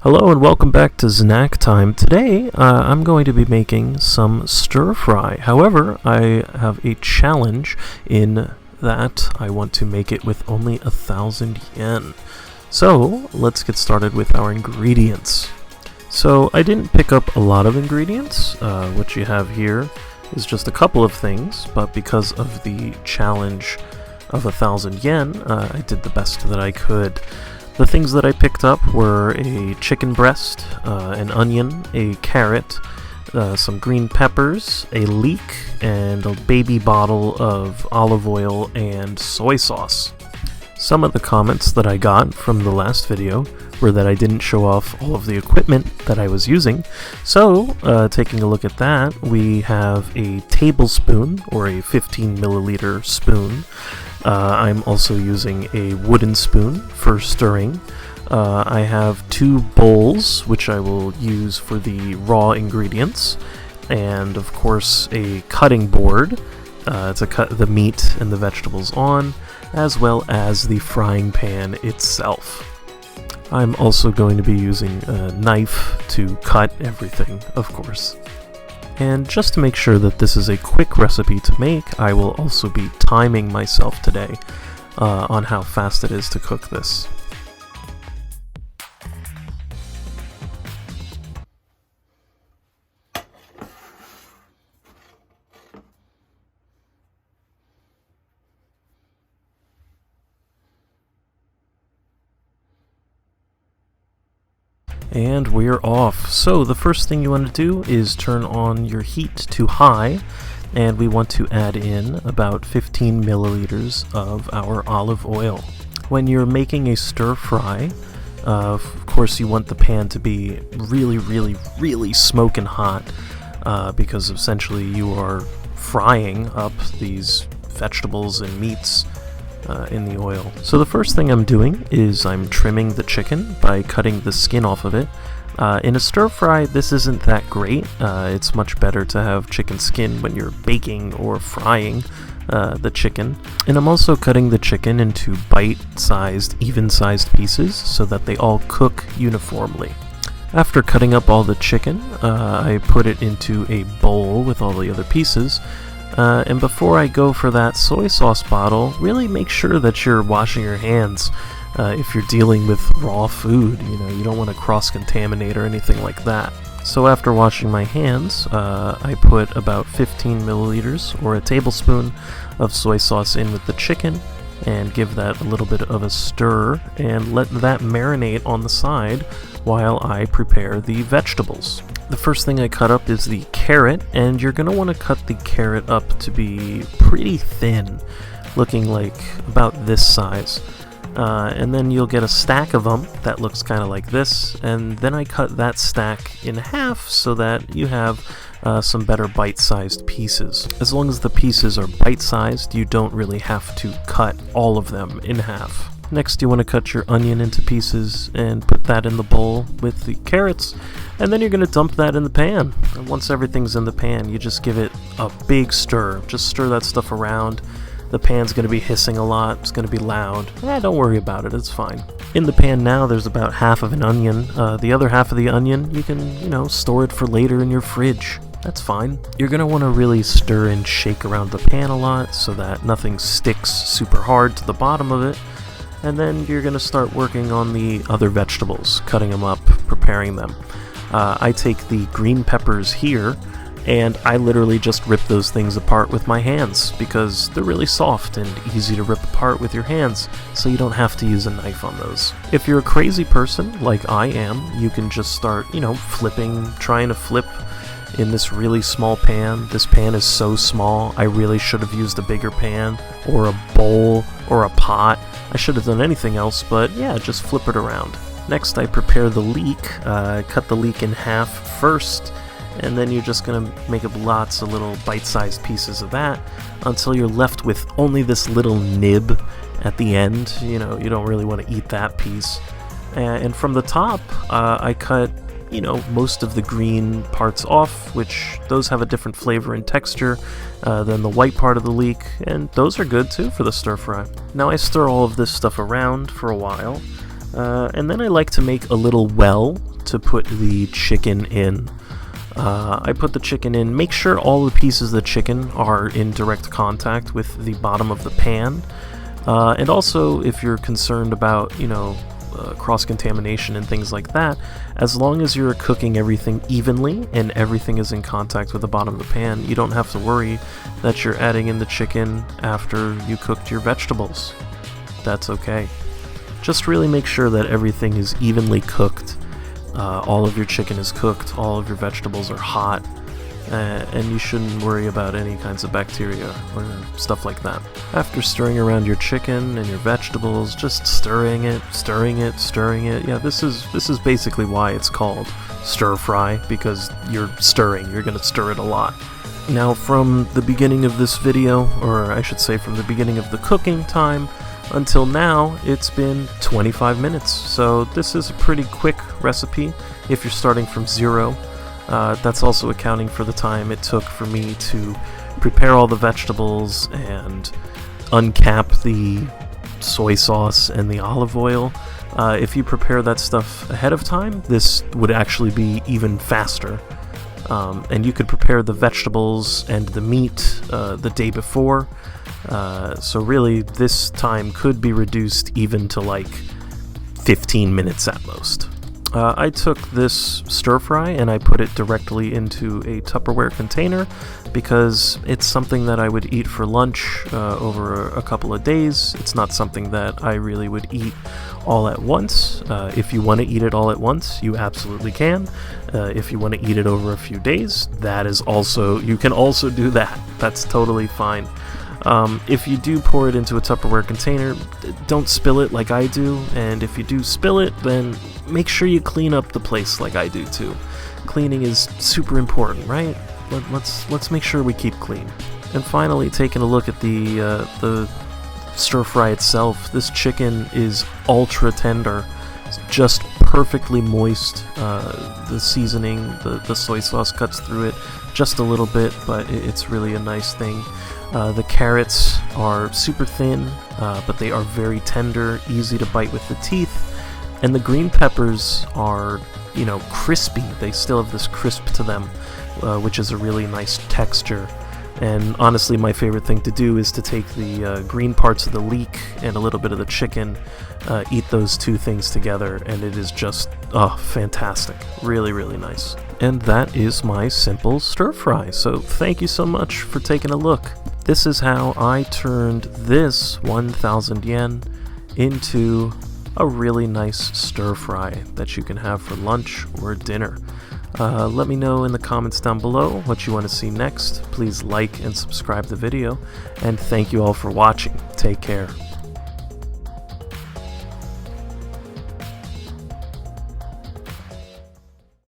Hello and welcome back to Snack Time. Today I'm going to be making some stir fry. However, I have a challenge in that I want to make it with only 1,000 yen. So let's get started with our ingredients. So I didn't pick up a lot of ingredients. What you have here is just a couple of things, but because of the challenge of 1,000 yen, I did the best that I could. The things that I picked up were a chicken breast, an onion, a carrot, some green peppers, a leek, and a baby bottle of olive oil and soy sauce. Some of the comments that I got from the last video were that I didn't show off all of the equipment that I was using. So, taking a look at that, we have a tablespoon, or a 15 milliliter spoon. I'm also using a wooden spoon for stirring. I have 2 bowls, which I will use for the raw ingredients, and of course a cutting board to cut the meat and the vegetables on, as well as the frying pan itself. I'm also going to be using a knife to cut everything, of course. And just to make sure that this is a quick recipe to make, I will also be timing myself today on how fast it is to cook this. And we're off. So the first thing you want to do is turn on your heat to high, and we want to add in about 15 milliliters of our olive oil. When you're making a stir fry, of course you want the pan to be really smoking hot, because essentially you are frying up these vegetables and meats in the oil. So the first thing I'm doing is I'm trimming the chicken by cutting the skin off of it. In a stir fry, this isn't that great. It's much better to have chicken skin when you're baking or frying the chicken. And I'm also cutting the chicken into bite-sized, even-sized pieces so that they all cook uniformly. After cutting up all the chicken, I put it into a bowl with all the other pieces. And before I go for that soy sauce bottle, really make sure that you're washing your hands if you're dealing with raw food. You don't want to cross-contaminate or anything like that. So after washing my hands, I put about 15 milliliters, or a tablespoon, of soy sauce in with the chicken, and give that a little bit of a stir, and let that marinate on the side while I prepare the vegetables. The first thing I cut up is the carrot, and you're going to want to cut the carrot up to be pretty thin, looking like about this size. And then you'll get a stack of them that looks kind of like this, and then I cut that stack in half so that you have some better bite-sized pieces. As long as the pieces are bite-sized, you don't really have to cut all of them in half. Next, you want to cut your onion into pieces and put that in the bowl with the carrots, and then you're going to dump that in the pan. And once everything's in the pan, you just give it a big stir. Just stir that stuff around. The pan's going to be hissing a lot. It's going to be loud. Don't worry about it. It's fine. In the pan now, there's about half of an onion. The other half of the onion, you can, store it for later in your fridge. That's fine. You're going to want to really stir and shake around the pan a lot so that nothing sticks super hard to the bottom of it. And then you're going to start working on the other vegetables, cutting them up, preparing them. I take the green peppers here, and I literally just rip those things apart with my hands because they're really soft and easy to rip apart with your hands, so you don't have to use a knife on those. If you're a crazy person like I am, you can just start, trying to flip in this really small pan. This pan is so small, I really should have used a bigger pan, or a bowl, or a pot. I should have done anything else, but yeah, just flip it around. Next, I prepare the leek. Cut the leek in half first, and then you're just going to make up lots of little bite-sized pieces of that until you're left with only this little nib at the end. You don't really want to eat that piece. And from the top, I cut most of the green parts off, which those have a different flavor and texture than the white part of the leek, and those are good too for the stir fry. Now I stir all of this stuff around for a while, And then I like to make a little well to put the chicken in. I put the chicken in, make sure all the pieces of the chicken are in direct contact with the bottom of the pan. And also, if you're concerned about, cross-contamination and things like that, as long as you're cooking everything evenly and everything is in contact with the bottom of the pan, you don't have to worry that you're adding in the chicken after you cooked your vegetables. That's okay. Just really make sure that everything is evenly cooked. All of your chicken is cooked, all of your vegetables are hot, and you shouldn't worry about any kinds of bacteria or stuff like that. After stirring around your chicken and your vegetables, just stirring it. Yeah, this is basically why it's called stir fry, because you're stirring. You're going to stir it a lot. Now, from the beginning of this video, or I should say from the beginning of the cooking time, until now, it's been 25 minutes. So this is a pretty quick recipe if you're starting from zero. That's also accounting for the time it took for me to prepare all the vegetables and uncap the soy sauce and the olive oil. If you prepare that stuff ahead of time, this would actually be even faster. And you could prepare the vegetables and the meat the day before. So really, this time could be reduced even to like 15 minutes at most. I took this stir fry and I put it directly into a Tupperware container because it's something that I would eat for lunch over a couple of days. It's not something that I really would eat all at once. If you want to eat it all at once, you absolutely can. If you want to eat it over a few days, you can also do that. That's totally fine. If you do pour it into a Tupperware container, don't spill it like I do, and if you do spill it, then make sure you clean up the place like I do too. Cleaning is super important, right? Let's make sure we keep clean. And finally, taking a look at the stir fry itself, this chicken is ultra tender. It's just perfectly moist. The seasoning, the soy sauce cuts through it just a little bit, but it's really a nice thing. The carrots are super thin, but they are very tender, easy to bite with the teeth. And the green peppers are, crispy. They still have this crisp to them, which is a really nice texture. And honestly, my favorite thing to do is to take the green parts of the leek and a little bit of the chicken, eat those two things together, and it is just, fantastic. Really, really nice. And that is my simple stir fry. So thank you so much for taking a look. This is how I turned this 1,000 yen into a really nice stir fry that you can have for lunch or dinner. Let me know in the comments down below what you want to see next. Please like and subscribe the video, and thank you all for watching. Take care.